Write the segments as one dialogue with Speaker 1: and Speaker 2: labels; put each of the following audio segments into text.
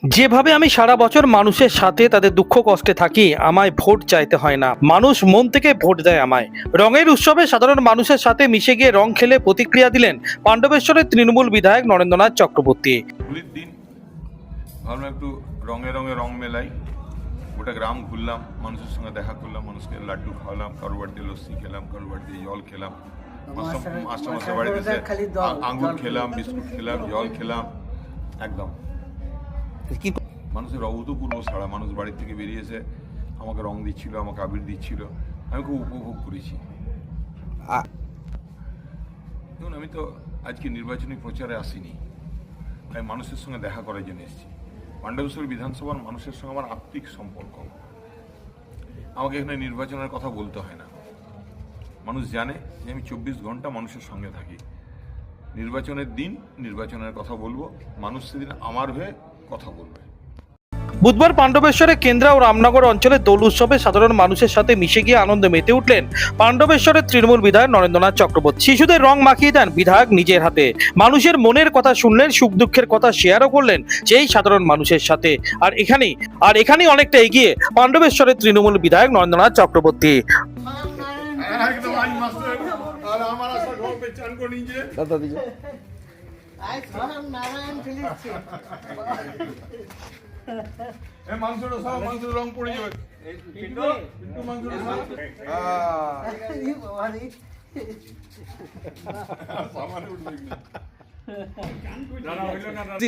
Speaker 1: যেভাবে আমি সারা বছর মানুষের সাথে তাদের দুঃখ কষ্টে থাকি, আমায় ভোট চাইতে হয় না, মানুষ মন থেকে ভোট দেয় আমায়। রঙের উৎসবে সাধারণ মানুষের সাথে মিশে গিয়ে রং খেলে প্রতিক্রিয়া দিলেন পাণ্ডবেশ্বরের তৃণমূল বিধায়ক নরেন্দ্রনাথ চক্রবর্তী।
Speaker 2: হোলির দিন ভাবলাম একটু রঙে রঙে রং মেলাই, গোটা গ্রাম ঘুরলাম, মানুষের সঙ্গে দেখা করলাম, মানুষকে লাড্ডু খাওয়ালাম, কারোর বাড়িতে লস্যি খেলাম, কারোর বাড়িতে জল খেলাম, মাস্টার বাড়িতে আঙ্গুর খেলাম, বিস্কুট খেলাম, জল খেলাম। একদম মানুষের অভূতপূর্ব সাড়া। মানুষ বাড়ি থেকে বেরিয়েছে, আমাকে রং দিচ্ছিল, আমাকে আবির দিচ্ছিল, আমি খুব উপভোগ করেছি। দেখুন, আমি তো আজকে নির্বাচনী প্রচারে আসিনি, আমি মানুষের সঙ্গে দেখা করার জন্য এসেছি। পাণ্ডবেশ্বর বিধানসভার মানুষের সঙ্গে আমার আত্মিক সম্পর্ক। আমাকে এখানে নির্বাচনের কথা বলতে হয় না। মানুষ জানে যে আমি 24 ঘন্টা মানুষের সঙ্গে থাকি। নির্বাচনের দিন নির্বাচনের কথা বলবো, মানুষ সেদিন আমার হয়ে কথা বলবে।
Speaker 1: বুধবার পাণ্ডবেশ্বরে কেন্দ্রা ও রামনগর অঞ্চলে দোল উৎসবে সাধারণ মানুষের সাথে মিশে গিয়ে আনন্দে মেতে উঠলেন পাণ্ডবেশ্বরের তৃণমূল বিধায়ক নরেন্দ্রনাথ চক্রবর্তী। শিশুদের রং মাখিয়ে দেন বিধায়ক নিজের হাতে। মানুষের মনের কথা শুনলেন, সুখ দুঃখের কথা শেয়ারও করলেন সেই সাধারণ মানুষের সাথে। আর এখানেই অনেকটা এগিয়ে পাণ্ডবেশ্বরের তৃণমূল বিধায়ক নরেন্দ্রনাথ চক্রবর্তী।
Speaker 2: রং পড়ে যাবে।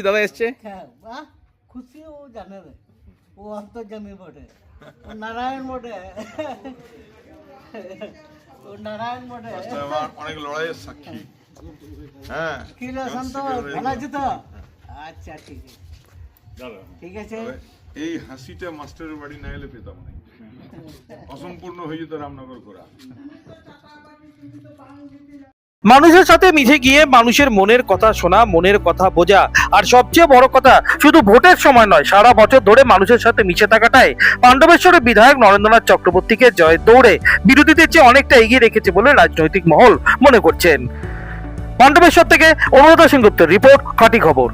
Speaker 1: দাদা এসছে,
Speaker 3: খুশি ও জানে রে, ও অন্তর্জামী বটে, ও নারায়ণ বটে, ও নারায়ণ বটে।
Speaker 2: অনেক লড়াইয়ের সাক্ষী। হ্যাঁ,
Speaker 3: কি রে শান্ত, ভালো আছো তো? আচ্ছা, ঠিক আছে, ঠিক আছে।
Speaker 2: এই হাসিটা মাস্টারের বাড়ি না এলে পেতাম না, অসম্পূর্ণ হয়ে যেত রামনগর করা।
Speaker 1: মানুষের সাথে মিশে গিয়ে মানুষের মনের কথা শোনা, মনের কথা বোঝা, আর সবচেয়ে বড় কথা শুধু ভোটের সময় নয়, সারা বছর ধরে মানুষের সাথে মিশে থাকাটাই পাণ্ডবেশ্বরের বিধায়ক নরেন্দ্রনাথ চক্রবর্তীকে জয় দৌড়ে বিরোধীদের চেয়ে অনেকটা এগিয়ে রেখেছে বলে রাজনৈতিক মহল মনে করছেন। পাণ্ডবেশ্বর থেকে অনুরাধা সেনগুপ্তের রিপোর্ট, খাঁটি খবর।